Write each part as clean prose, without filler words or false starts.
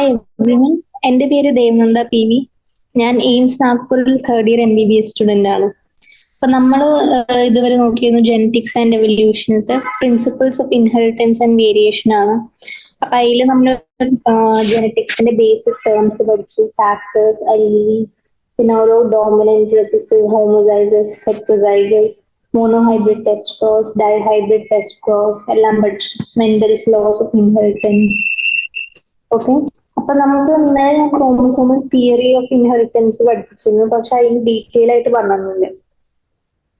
Hi everyone, എൻ്റെ പേര് Devananda P V. ഞാൻ എയിംസ് നാഗ്പൂരിൽ തേർഡ് ഇയർ MBBS സ്റ്റുഡൻ്റ് ആണ്. അപ്പൊ നമ്മൾ ഇതുവരെ നോക്കിയിരുന്നു ജെനറ്റിക്സ് ആൻഡ് എവല്യൂഷനത്തെ principles of inheritance and variation ആണ്. അപ്പൊ അതിൽ നമ്മൾ ജെനറ്റിക്സിന്റെ ബേസിക് ടേംസ് പഠിച്ചു, ഫാക്ടേഴ്സ്, അലീൽസ്, പിന്നെ ഓരോ dominant, recessive, homozygous, heterozygous, monohybrid test cross, dihybrid test cross എല്ലാം പഠിച്ചു. Mendel's laws of inheritance. Okay, അപ്പൊ നമുക്ക് ഇന്നലെ ഞാൻ ക്രോമസോമൽ തിയറി ഓഫ് ഇൻഹെറിറ്റൻസ് പഠിപ്പിച്ചിരുന്നു, പക്ഷെ അതിന് ഡീറ്റെയിൽ ആയിട്ട് പറഞ്ഞില്ല.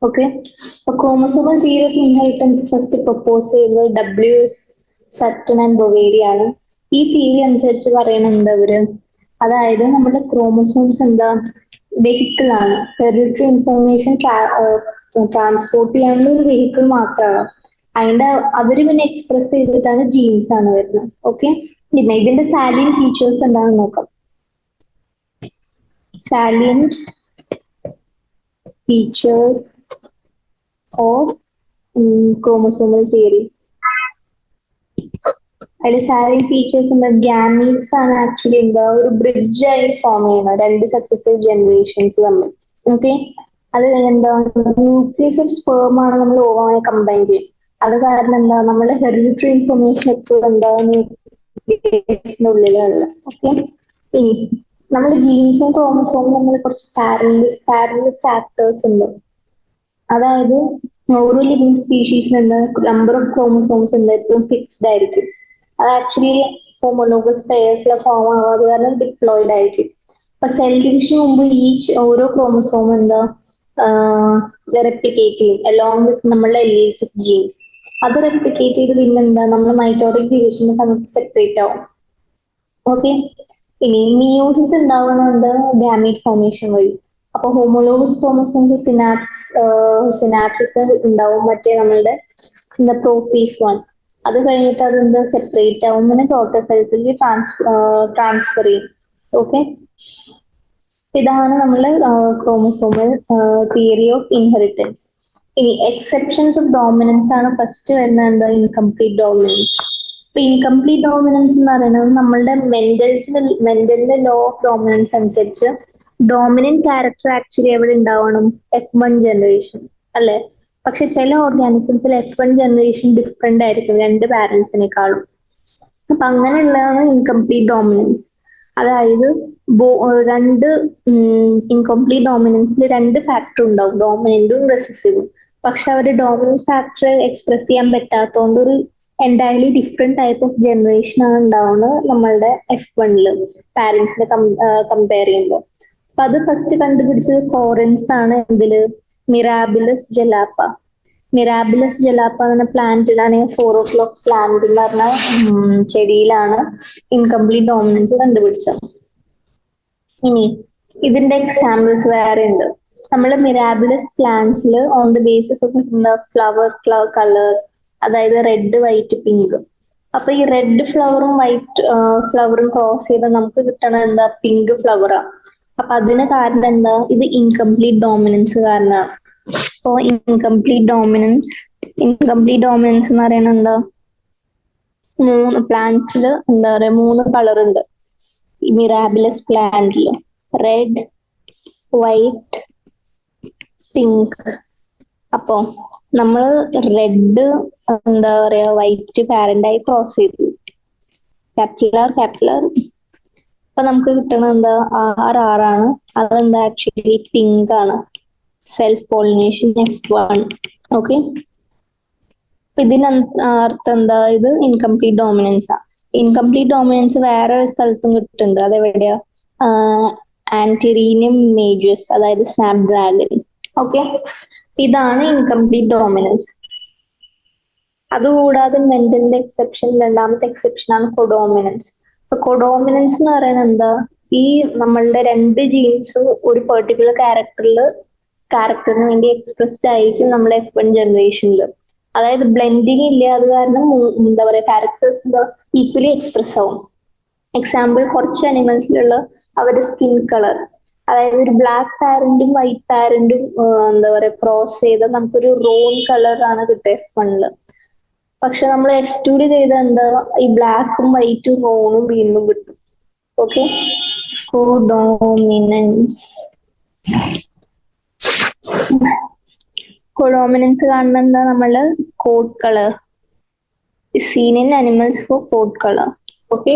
ഓക്കെ, അപ്പൊ chromosomal theory of inheritance first propose ചെയ്തത് WS സറ്റൻ ആൻഡ് ബൊവേരി ആണ്. ഈ തിയറി അനുസരിച്ച് പറയുന്നത് അവര്, അതായത് നമ്മുടെ ക്രോമസോംസ് എന്താ, വെഹിക്കിൾ ആണ്. ഹെറിഡിറ്ററി ഇൻഫർമേഷൻ ട്രാൻസ്പോർട്ട് ചെയ്യാനുള്ള ഒരു വെഹിക്കിൾ മാത്രമാണ്. അതിന്റെ അവര് പിന്നെ എക്സ്പ്രസ് ചെയ്തിട്ടാണ് ജീൻസ് ആണ് വരുന്നത്. ഓക്കെ, പിന്നെ ഇതിന്റെ സാലിയന്റ് ഫീച്ചേഴ്സ് എന്താണെന്ന് നോക്കാം. Salient features of chromosomal theory. അതിൽ സാലിയന്റ് ഫീച്ചേഴ്സ് എന്താ, ഗാമീറ്റ്സ് ആണ് ആക്ച്വലി എന്താ ഒരു ബ്രിഡ്ജ് ആയി ഫോം ചെയ്യണം രണ്ട് സക്സസീവ് ജനറേഷൻസ് തമ്മിൽ. ഓക്കെ, അത് എന്താ ന്യൂക്ലിയസ് ഓഫ് സ്പേം ആണ് നമ്മൾ ഓവമായി കമ്പൈൻ ചെയ്യും. അത് കാരണം എന്താ നമ്മുടെ ഹെറിഡിറ്ററി ഇൻഫർമേഷൻ എപ്പോഴും എന്താ ഉള്ളിലുള്ള. ഓക്കെ, ഇനി നമ്മുടെ ജീൻസും ക്രോമസോമും നമ്മൾ കുറച്ച് പാരലൽ ഫാക്ടേഴ്സ് ഉണ്ട്. അതായത് ഓരോ ലിവിങ് സ്പീഷീസിന് നമ്പർ ഓഫ് ക്രോമസോംസ് ഉണ്ട് എപ്പോഴും ഫിക്സ്ഡ് ആയിരിക്കും. അത് ആക്ച്വലി ഹോമോലോഗസ് പെയർസിലെ ഫോം ആവാതെ കാരണം ഡിപ്ലോയിഡ് ആയിരിക്കും. അപ്പൊ സെൽ ഡിവിഷന് മുമ്പ് ഓരോ ക്രോമസോം എന്താ റെപ്ലിക്കേറ്റ് ചെയ്യും അലോങ് വിത്ത് നമ്മളുടെ എലീൽസ് ഓഫ് ജീൻസ്. അത് റെപ്ലിക്കേറ്റ് ചെയ്ത് പിന്നെന്താ നമ്മൾ മൈറ്റോട്ടിക് ഡിവിഷന്റെ സമയത്ത് സെപ്പറേറ്റ് ആവും. ഓക്കെ, ഇനി മിയോസിസ് ഉണ്ടാവുന്നത് ഗാമീറ്റ് ഫോർമേഷൻ വഴി. അപ്പൊ ഹോമോലോഗസ് ക്രോമസോംസ് സിനാപ്സിസ് ഉണ്ടാവും, മറ്റേ നമ്മളുടെ പ്രോഫേസ് 1. അത് കഴിഞ്ഞിട്ട് അതെന്താ സെപ്പറേറ്റ് ആവും, പിന്നെ ടോട്ടൽ സെൽസിലേക്ക് ട്രാൻസ്ഫർ ചെയ്യും. ഓക്കെ, ഇതാണ് നമ്മള് ക്രോമസോമൽ തിയറി ഓഫ് ഇൻഹെറിറ്റൻസ്. ഇനി എക്സെപ്ഷൻസ് ഓഫ് ഡോമിനൻസ് ആണ് ഫസ്റ്റ് വരുന്നത്, ഇൻകംപ്ലീറ്റ് ഡോമിനൻസ്. ഇപ്പൊ ഇൻകംപ്ലീറ്റ് ഡോമിനൻസ് എന്ന് പറയുന്നത് നമ്മളുടെ മെന്റലിന്റെ ലോ ഓഫ് ഡോമിനൻസ് അനുസരിച്ച് ഡോമിനന്റ് ക്യാരക്ടർ ആക്ച്വലി എവിടെ ഉണ്ടാവണം, F1 ജനറേഷൻ അല്ലെ. പക്ഷെ ചില ഓർഗാനിസംസിൽ F1 ജനറേഷൻ ഡിഫറെന്റ് ആയിരിക്കും രണ്ട് പാരന്റ്സിനേക്കാളും. അപ്പൊ അങ്ങനെയുള്ളതാണ് ഇൻകംപ്ലീറ്റ് ഡോമിനൻസ്. അതായത് രണ്ട് ഇൻകംപ്ലീറ്റ് ഡോമിനൻസിൽ രണ്ട് ഫാക്ടർ ഉണ്ടാവും, ഡോമിനന്റും റെസസീവും. പക്ഷെ അവർ ഡോമിനന്റ് ഫാക്ടർ എക്സ്പ്രസ് ചെയ്യാൻ പറ്റാത്തതുകൊണ്ട് ഒരു entirely different type of generation ആണ് ഉണ്ടാവുന്നത് നമ്മളുടെ F1 പാരന്റ്സിനെ കമ്പയർ ചെയ്യുമ്പോൾ. അപ്പൊ അത് ഫസ്റ്റ് കണ്ടുപിടിച്ചത് കോറൻസ് ആണ്. ഇതില് മിറാബിലസ് ജലാപ്പ. മിറാബിലസ് ജലാപ്പ എന്ന പ്ലാന്റിലാണ്, 4 o'clock പ്ലാന്റ് എന്ന് പറഞ്ഞ ചെടിയിലാണ് ഇൻകംപ്ലീറ്റ് ഡോമിനൻസ് കണ്ടുപിടിച്ചത്. ഇനി ഇതിന്റെ എക്സാമ്പിൾസ് വേറെ ഉണ്ട്. നമ്മൾ മിറാബിലസ് പ്ലാന്റ്സിൽ on the basis of flower colour, അതായത് റെഡ്, വൈറ്റ്, പിങ്ക്. അപ്പൊ ഈ റെഡ് ഫ്ലവറും വൈറ്റ് ഫ്ലവറും ക്രോസ് ചെയ്ത് നമുക്ക് കിട്ടണ എന്താ, പിങ്ക് ഫ്ലവറാ. അപ്പൊ അതിന് കാരണം എന്താ, ഇത് ഇൻകംപ്ലീറ്റ് ഡോമിനൻസ് കാരണമാണ്. അപ്പോ ഇൻകംപ്ലീറ്റ് ഡോമിനൻസ് എന്ന് പറയുന്നത് എന്താ, മൂന്ന് പ്ലാന്റ്സിൽ എന്താ പറയാ 3 കളർ ഉണ്ട് മിറാബിലസ് പ്ലാന്റില്, റെഡ്, വൈറ്റ്, പിങ്ക്. അപ്പോ നമ്മള് റെഡ് എന്താ പറയാ വൈറ്റ് പാരന്റായി ക്രോസ് ചെയ്തു, കാപ്പിലർ. അപ്പൊ നമുക്ക് കിട്ടണ എന്താ, RR. അതെന്താ ആക്ച്വലി പിങ്ക് ആണ്, സെൽഫ് പോളിനേഷൻ F1. ഓക്കെ, ഇതിന് അർത്ഥം എന്താ, ഇത് ഇൻകംപ്ലീറ്റ് ഡോമിനൻസ് ആ. ഇൻകംപ്ലീറ്റ് ഡോമിനൻസ് വേറെ ഒരു സ്ഥലത്തും കിട്ടുന്നുണ്ട്. അതെവിടെയാ, ആന്റിറീനിയം മേജസ്, അതായത് സ്നാപ് ഡ്രാഗൺ. ഓക്കെ, ഇതാണ് ഇൻകംപ്ലീറ്റ് ഡോമിനൻസ്. അതുകൂടാതെ മെന്റലിന്റെ എക്സെപ്ഷൻ, രണ്ടാമത്തെ എക്സെപ്ഷൻ ആണ് കൊഡോമിനൻസ്. അപ്പൊ കൊഡോമിനൻസ് എന്ന് പറയുന്നത് എന്താ, ഈ നമ്മളുടെ രണ്ട് ജീൻസ് ഒരു പെർട്ടിക്കുലർ ക്യാരക്ടറിന് വേണ്ടി എക്സ്പ്രസ്ഡ് ആയിരിക്കും നമ്മുടെ F1 ജനറേഷനിൽ. അതായത് ബ്ലെൻഡിങ് ഇല്ല, അത് കാരണം എന്താ പറയാ ക്യാരക്ടേഴ്സ് ഈക്വലി എക്സ്പ്രസ് ആവും. എക്സാമ്പിൾ, കുറച്ച് അനിമൽസിലുള്ള അവരുടെ സ്കിൻ കളർ, അതായത് ഒരു ബ്ലാക്ക് പാരന്റും വൈറ്റ് പാരന്റും എന്താ പറയാ ക്രോസ് ചെയ്ത നമുക്കൊരു റോൺ കളർ ആണ് കിട്ടുക F1. പക്ഷെ നമ്മൾ F2 ചെയ്ത എന്താ, ഈ ബ്ലാക്കും വൈറ്റും റോണും വീണ്ടും കിട്ടും. ഓക്കെ, കോഡോമിനൻസ്. കോഡോമിനൻസ് കാണുന്ന എന്താ, നമ്മള് code colour seen in animals for coat color. Okay,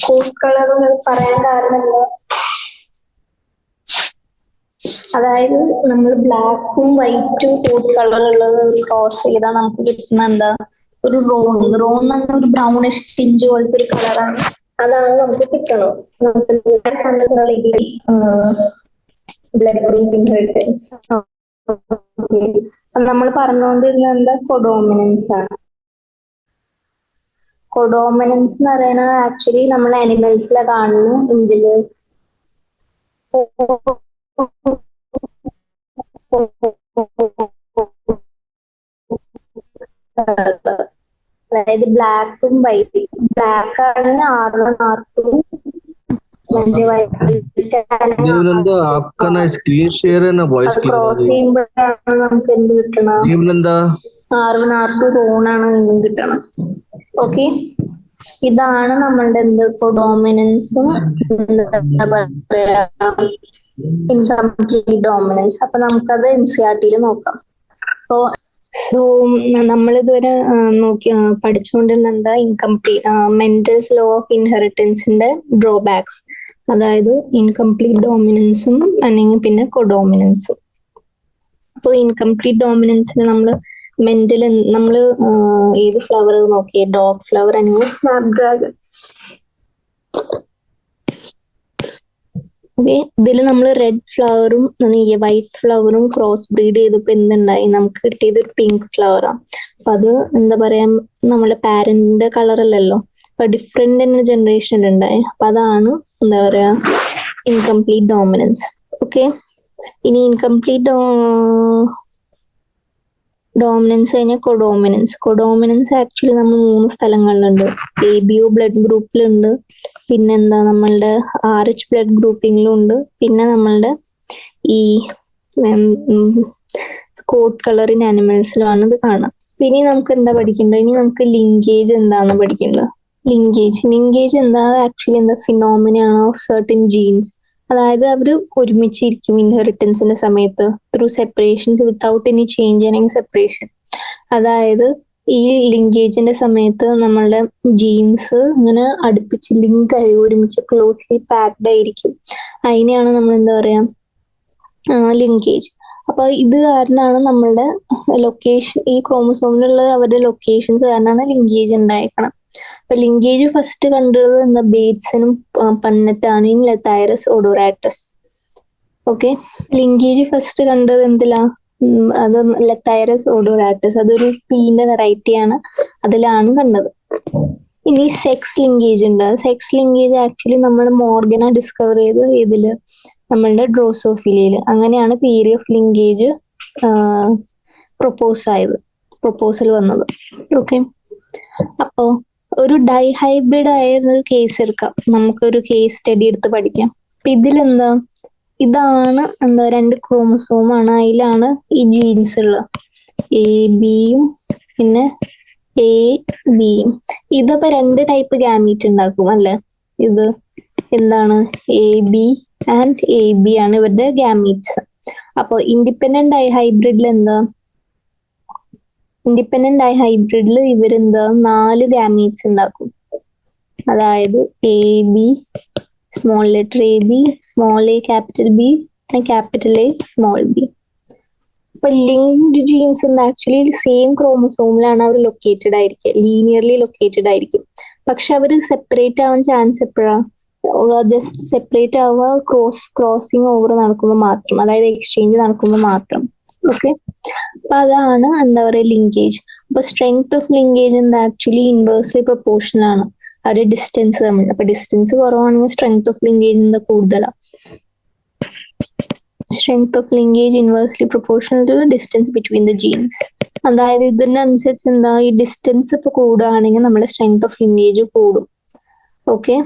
code colour പറയാൻ കാരണം എന്താ, അതായത് നമ്മൾ ബ്ലാക്കും വൈറ്റും കോഡ് കളർ ഉള്ളത് ക്രോസ് ചെയ്താൽ നമുക്ക് കിട്ടുന്ന എന്താ, ഒരു റോൺ എന്ന് പറഞ്ഞ ഒരു ബ്രൗണിഷ് ടിഞ്ച് പോലത്തെ ഒരു കളറാണ്. അതാണ് നമുക്ക് കിട്ടണം. Blood group inheritance. നമ്മൾ പറഞ്ഞുകൊണ്ടിരുന്നത് എന്താ, കൊഡോമിനൻസ് ആണ്. കൊഡോമിനൻസ് എന്ന് പറയുന്നത് ആക്ച്വലി നമ്മൾ അനിമൽസിലെ കാണുന്നു. എന്തില്, അതായത് ബ്ലാക്കും വൈറ്റും. ബ്ലാക്ക് ആണെങ്കിൽ R1 R2, ക്രോസ് ചെയ്യുമ്പോഴാണ് നമുക്ക് എന്ത് കിട്ടണം, R1 R2 റോണാണ് എന്തും കിട്ടണം. ഓക്കെ, ഇതാണ് നമ്മളുടെ എന്ത്, കൊഡോമിനൻസും ഇൻകംപ്ലീറ്റ് ഡോമിനൻസ്. അപ്പൊ നമുക്കത് NCERT നോക്കാം. സോ നമ്മളിതുവരെ പഠിച്ചുകൊണ്ടിരുന്ന എന്താ, ഇൻകംപ്ലീറ്റ് മെന്റൽസ് ലോ ഓഫ് ഇൻഹെറിറ്റൻസിന്റെ ഡ്രോബാക്സ്, അതായത് ഇൻകംപ്ലീറ്റ് ഡോമിനൻസും അല്ലെങ്കിൽ പിന്നെ കൊഡോമിനൻസും. അപ്പോൾ ഇൻകംപ്ലീറ്റ് ഡോമിനൻസിന് നമ്മൾ മെന്റൽ, നമ്മൾ ഏത് ഫ്ലവർ നോക്കിയേ, ഡോഗ് ഫ്ലവർ അല്ലെങ്കിൽ സ്നാപ് ഡ്രാഗൺ. ഓക്കെ, ഇതിൽ നമ്മൾ റെഡ് ഫ്ലവറും വൈറ്റ് ഫ്ലവറും ക്രോസ് ബ്രീഡ് ചെയ്തപ്പോ എന്തുണ്ടായി, നമുക്ക് കിട്ടിയത് ഒരു പിങ്ക് ഫ്ലവറാണ്. അപ്പൊ അത് എന്താ പറയാ, നമ്മളെ പാരന്റിന്റെ കളർ അല്ലല്ലോ, അപ്പൊ ഡിഫറെന്റ് തന്നെ ജനറേഷൻ ഉണ്ടായി. അപ്പൊ അതാണ് എന്താ പറയാ, ഇൻകംപ്ലീറ്റ് ഡോമിനൻസ്. ഓക്കെ, ഇനി ഇൻകംപ്ലീറ്റ് ഡോമിനൻസ് കഴിഞ്ഞാൽ കൊഡോമിനൻസ്. കൊഡോമിനൻസ് ആക്ച്വലി നമ്മൾ 3 സ്ഥലങ്ങളിലുണ്ട്. ABO ബ്ലഡ് ഗ്രൂപ്പിലുണ്ട്, പിന്നെന്താ നമ്മളുടെ RH ബ്ലഡ് ഗ്രൂപ്പിങ്ങിലും ഉണ്ട്, പിന്നെ നമ്മളുടെ ഈ കോഡ് കളർ ഇൻ ആനിമൽസിലാണ് ഇത് കാണാം. പിന്നെ നമുക്ക് എന്താ പഠിക്കേണ്ടത്, ഇനി നമുക്ക് ലിങ്കേജ് എന്താണെന്ന് പഠിക്കേണ്ടത്. ലിങ്കേജ് എന്താ, ആക്ച്വലി എന്താ, ഫിനോമിന ഓഫ് സർട്ടൻ ജീൻസ്. അതായത് അവര് ഒരുമിച്ചിരിക്കും ഇൻഹെറിറ്റൻസിന്റെ സമയത്ത് through separations without any change അല്ലെങ്കിൽ സെപ്പറേഷൻ. അതായത് ഈ ലിങ്കേജിന്റെ സമയത്ത് നമ്മളുടെ ജീൻസ് ഇങ്ങനെ അടുപ്പിച്ച് ലിങ്ക് ആയി ഒരുമിച്ച് ക്ലോസ്ലി പാക്ഡ് ആയിരിക്കും. അതിനെയാണ് നമ്മൾ എന്താ പറയാ, ലിങ്കേജ്. അപ്പൊ ഇത് കാരണമാണ് നമ്മളുടെ ലൊക്കേഷൻ, ഈ ക്രോമസോമിലുള്ള അവരുടെ ലൊക്കേഷൻസ് കാരണമാണ് ലിങ്കേജ് ഉണ്ടായിരിക്കണം. അപ്പൊ ലിങ്കേജ് ഫസ്റ്റ് കണ്ടത് എന്താ, ബേറ്റ്സിനും പന്നറ്റാണ്, ഇൻ ലെത്തൈറസ് ഒഡോറാറ്റസ്. ഓക്കെ, ലിങ്കേജ് ഫസ്റ്റ് കണ്ടത് എന്തിലാ, അത് ലെത്തൈറസ് ഒഡോറാറ്റസ്, അതൊരു പീന്റെ വെറൈറ്റി ആണ്, അതിലാണ് കണ്ടത്. ഇനി സെക്സ് ലിങ്കേജ് ഉണ്ട്. സെക്സ് ലിങ്കേജ് ആക്ച്വലി നമ്മൾ മോർഗന ഡിസ്കവർ ചെയ്ത് ഇതില് നമ്മളുടെ ഡ്രോസോഫിലയില്. അങ്ങനെയാണ് തിയറി ഓഫ് ലിങ്കേജ് പ്രൊപ്പോസൽ വന്നത്. ഓക്കെ, അപ്പോ ഒരു ഡൈഹൈബ്രിഡ് ആയ കേസ് എടുക്കാം, നമുക്കൊരു കേസ് സ്റ്റഡി എടുത്ത് പഠിക്കാം. അപ്പൊ ഇതിലെന്താ, ഇതാണ് എന്താ, 2 ക്രോമസോമാണ്, അതിലാണ് ഈ ജീൻസ് ഉള്ളത്, ABയും പിന്നെ ABയും. ഇതപ്പോ 2 ടൈപ്പ് ഗാമീറ്റ് ഉണ്ടാക്കും അല്ലെ. ഇത് എന്താണ്, AB ആൻഡ് AB ആണ് ഇവരുടെ ഗാമീറ്റ്സ്. അപ്പൊ ഇൻഡിപെൻഡന്റ് ഡൈഹൈബ്രിഡിൽ എന്താ, ഇവരെന്താ 4 ഗാമീറ്റ്സ് ഉണ്ടാക്കും. അതായത് AB, small letter AB, small a capital B, capital A small b. ഇപ്പൊ ലിങ്ക്ഡ് ജീൻസ് ആക്ച്വലി സെയിം ക്രോമസോമിലാണ് അവർ ലൊക്കേറ്റഡ് ആയിരിക്കുക, ലീനിയർലി ലൊക്കേറ്റഡ് ആയിരിക്കും. പക്ഷെ അവർ സെപ്പറേറ്റ് ആവാൻ ചാൻസ് എപ്പോഴാ, ജസ്റ്റ് സെപ്പറേറ്റ് ആവുക ക്രോസിങ് ഓവർ നടക്കുമ്പോൾ മാത്രം, അതായത് എക്സ്ചേഞ്ച് നടക്കുമ്പോൾ മാത്രം. ഓക്കെ, അപ്പൊ അതാണ് എന്താ പറയുക ലിങ്കേജ്. അപ്പൊ സ്ട്രെങ്ത് ഓഫ് ലിങ്കേജ് എന്താ, ആക്ച്വലി ഇൻവേഴ്സ്ലി പ്രൊപ്പോർഷണൽ ആണ് അവരുടെ ഡിസ്റ്റൻസ് തമ്മിൽ. അപ്പൊ ഡിസ്റ്റൻസ് കുറവാണെങ്കിൽ സ്ട്രെങ്ത് ഓഫ് ലിങ്കേജ് എന്താ, കൂടുതലാണ്. Strength of linkage inversely proportional to distance between the genes. അതായത് ഇതിനനുസരിച്ച് എന്താ, ഈ ഡിസ്റ്റൻസ് ഇപ്പൊ കൂടുകയാണെങ്കിൽ നമ്മുടെ സ്ട്രെങ്ത് ഓഫ് ലിങ്കേജ് കൂടും. ഓക്കെ,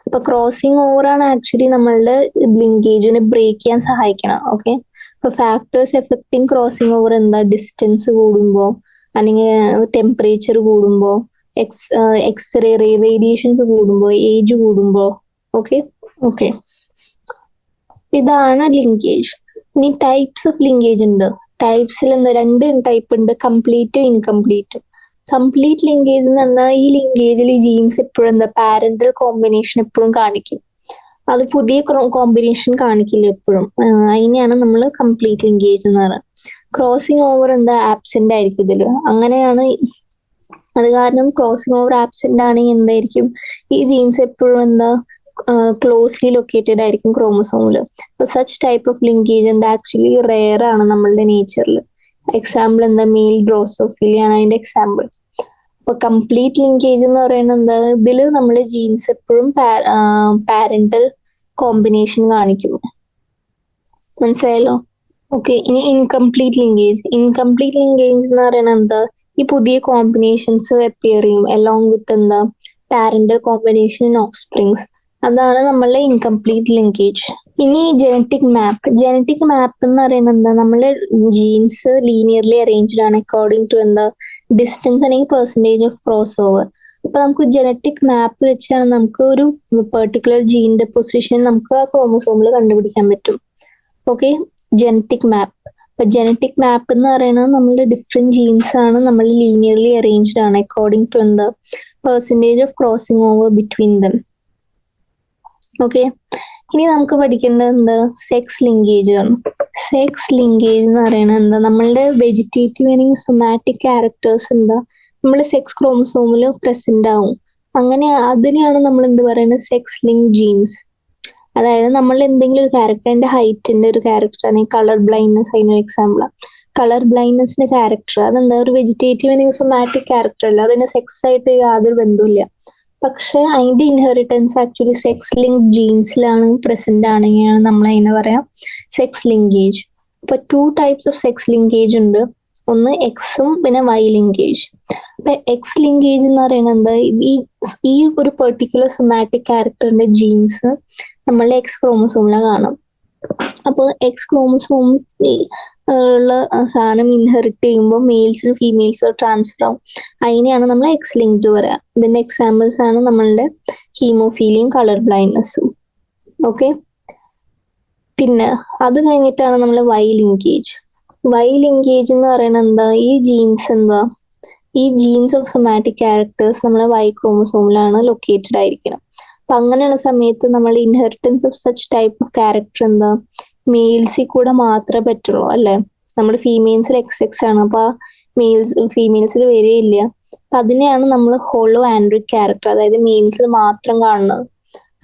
അപ്പൊ ക്രോസിംഗ് ഓവർ ആണ് ആക്ച്വലി നമ്മളുടെ ലിങ്കേജിനെ ബ്രേക്ക് ചെയ്യാൻ സഹായിക്കണം. ഓക്കെ, ഇപ്പൊ ഫാക്ടേഴ്സ് എഫക്റ്റിംഗ് ക്രോസിംഗ് ഓവർ എന്താ, ഡിസ്റ്റൻസ് കൂടുമ്പോ, അല്ലെങ്കിൽ ടെമ്പറേച്ചർ കൂടുമ്പോ, എക്സ്റേ റേഡിയേഷൻസ് കൂടുമ്പോ, ഏജ് കൂടുമ്പോ, ഓക്കെ ഓക്കെ ഇതാണ് ലിങ്കേജ്. ഇനി ടൈപ്സ് ഓഫ് ലിങ്കേജ് ഉണ്ട്. ടൈപ്സിൽ എന്താ രണ്ട് ടൈപ്പ് ഉണ്ട്, കംപ്ലീറ്റും ഇൻകംപ്ലീറ്റും. കംപ്ലീറ്റ് ലിങ്കേജ് എന്ന് പറഞ്ഞാൽ ഈ ലിങ്കേജിൽ ജീൻസ് എപ്പോഴും എന്താ പാരന്റൽ കോമ്പിനേഷൻ എപ്പോഴും കാണിക്കും. അത് പുതിയ കോമ്പിനേഷൻ കാണിക്കില്ല എപ്പോഴും. അതിനെയാണ് നമ്മൾ കംപ്ലീറ്റ് ലിങ്കേജ് എന്ന് പറയുന്നത്. ക്രോസിംഗ് ഓവർ എന്താ ആബ്സെന്റ് ആയിരിക്കും ഇതിൽ. അങ്ങനെയാണ്. അത് കാരണം ക്രോസിംഗ് ഓവർ ആബ്സെന്റ് ആണെങ്കിൽ എന്തായിരിക്കും, ഈ ജീൻസ് എപ്പോഴും എന്താ ക്ലോസ്ലി ലൊക്കേറ്റഡ് ആയിരിക്കും ക്രോമസോമില്. സച്ച് ടൈപ്പ് ഓഫ് ലിങ്കേജ് എന്താ ആക്ച്വലി റെയർ ആണ് നമ്മളുടെ നേച്ചറിൽ. എക്സാമ്പിൾ എന്താ മെയിൽ ഡ്രോസോഫിലി ആണ് അതിന്റെ എക്സാമ്പിൾ. അപ്പൊ കംപ്ലീറ്റ് ലിങ്കേജ് എന്ന് പറയുന്നത് എന്താ, ഇതിൽ നമ്മുടെ ജീൻസ് എപ്പോഴും പാരന്റൽ കോമ്പിനേഷൻ കാണിക്കും. മനസ്സിലായല്ലോ? ഓക്കെ. ഇനി ഇൻകംപ്ലീറ്റ് ലിങ്കേജ്. ഇൻകംപ്ലീറ്റ് ലിങ്കേജ് എന്ന് പറയുന്നത് എന്താ, ഈ പുതിയ കോമ്പിനേഷൻസ് അപ്പിയർ ചെയ്യും അലോങ് വിത്ത് എന്താ parental combination in of springs. അതാണ് നമ്മളുടെ ഇൻകംപ്ലീറ്റ് ലിങ്കേജ്. ഇനി ജനറ്റിക് മാപ്പ്. ജനറ്റിക് മാപ്പ് എന്ന് പറയുന്നത് എന്താ, നമ്മളെ ജീൻസ് ലീനിയർലി അറേഞ്ച്ഡ് ആണ് അക്കോർഡിംഗ് ടു എന്താ ഡിസ്റ്റൻസ് അല്ലെങ്കിൽ പെർസെൻറ്റേജ് ഓഫ് ക്രോസ് ഓവർ. അപ്പൊ നമുക്ക് ജനറ്റിക് മാപ്പ് വെച്ചാണ് നമുക്ക് ഒരു പെർട്ടിക്കുലർ ജീനിന്റെ പൊസിഷൻ നമുക്ക് ആ ക്രോമസോമിൽ കണ്ടുപിടിക്കാൻ പറ്റും. ഓക്കെ, ജനറ്റിക് മാപ്പ്. അപ്പൊ ജനറ്റിക് മാപ്പ് എന്ന് പറയുന്നത് നമ്മളുടെ ഡിഫറെന്റ് ജീൻസ് ആണ് നമ്മൾ ലീനിയർലി അറേഞ്ച്ഡ് ആണ് അക്കോർഡിംഗ് ടു എന്താ percentage of crossing over between them. Okay, ഇനി നമുക്ക് പഠിക്കേണ്ടത് എന്താ, സെക്സ് ലിങ്കേജ് ആണ്. സെക്സ് ലിങ്കേജ് എന്ന് പറയുന്നത് എന്താ, നമ്മളുടെ വെജിറ്റേറ്റീവ് അല്ലെങ്കിൽ സൊമാറ്റിക് ക്യാരക്ടേഴ്സ് എന്താ നമ്മൾ സെക്സ് ക്രോമസോമിൽ പ്രസന്റ് ആവും. അങ്ങനെ അതിനെയാണ് നമ്മൾ എന്ത് പറയുന്നത്, സെക്സ് ലിങ്ക് ജീൻസ്. അതായത് നമ്മൾ എന്തെങ്കിലും ഒരു ക്യാരക്ടറിന്റെ ഹൈറ്റിന്റെ ഒരു ക്യാരക്ടർ ആണെങ്കിൽ കളർ ബ്ലൈൻഡ്നെസ് അതിനൊരു എക്സാമ്പിളാണ്. കളർ ബ്ലൈൻഡ്നെസിന്റെ ക്യാരക്ടർ അതെന്താ, ഒരു വെജിറ്റേറ്റീവ് അല്ലെങ്കിൽ സൊമാറ്റിക് ക്യാരക്ടർ അല്ല, അതിന് സെക്സ് ആയിട്ട് യാതൊരു ബന്ധവുമില്ല. പക്ഷെ അതിന്റെ ഇൻഹെറിറ്റൻസ് ആക്ച്വലി സെക്സ് ലിങ്ക് ജീൻസിലാണ് പ്രസന്റ് ആണെങ്കിലാണ് നമ്മൾ അതിനെ പറയാം സെക്സ് ലിങ്കേജ്. അപ്പൊ 2 ടൈപ്സ് ഓഫ് സെക്സ് ലിങ്കേജ് ഉണ്ട്. ഒന്ന് എക്സും പിന്നെ വൈ ലിങ്കേജ്. അപ്പൊ എക്സ് ലിങ്കേജ് എന്ന് പറയുന്നത് എന്താ, ഈ ഒരു പെർട്ടിക്കുലർ സൊമാറ്റിക് ക്യാരക്ടറിന്റെ ജീൻസ് നമ്മളുടെ എക്സ് ക്രോമസോമിലാണ് കാണാം. അപ്പോൾ എക്സ് ക്രോമസോമിൽ ഉള്ള സാധനം ഇൻഹെറിറ്റ് ചെയ്യുമ്പോൾ മെയിൽസിനും ഫീമെയിൽസും ട്രാൻസ്ഫർ ആവും. അതിനെയാണ് നമ്മൾ എക്സ് ലിങ്ക്ഡ് പറയാ. ഇതിന്റെ എക്സാമ്പിൾസ് ആണ് നമ്മളുടെ ഹീമോഫീലിയും കളർ ബ്ലൈൻഡ്നെസ്സും. ഓക്കെ, പിന്നെ അത് കഴിഞ്ഞിട്ടാണ് നമ്മൾ വൈ ലിങ്കേജ്. വൈ ലിങ്കേജ് എന്ന് പറയുന്നത് എന്താ, ഈ ജീൻസ് എന്താ, ഈ ജീൻസ് ഓഫ് സൊമാറ്റിക് ക്യാരക്ടേഴ്സ് നമ്മളെ വൈ ക്രോമസോമിലാണ് ലൊക്കേറ്റഡ് ആയിരിക്കണം. അപ്പൊ അങ്ങനെയുള്ള സമയത്ത് നമ്മൾ inheritance of such type of character എന്താ മെയിൽസിൽ കൂടെ മാത്രമേ പറ്റുള്ളൂ അല്ലെ. നമ്മുടെ ഫീമെയിൽസിൽ എക്സ് ആണ്, അപ്പൊ ഫീമെയിൽസിൽ വരെയില്ല. അപ്പൊ അതിനെയാണ് നമ്മൾ ഹോളോ ആൻഡ്രിക് ക്യാരക്ടർ, അതായത് മെയിൽസിൽ മാത്രം കാണുന്നത്.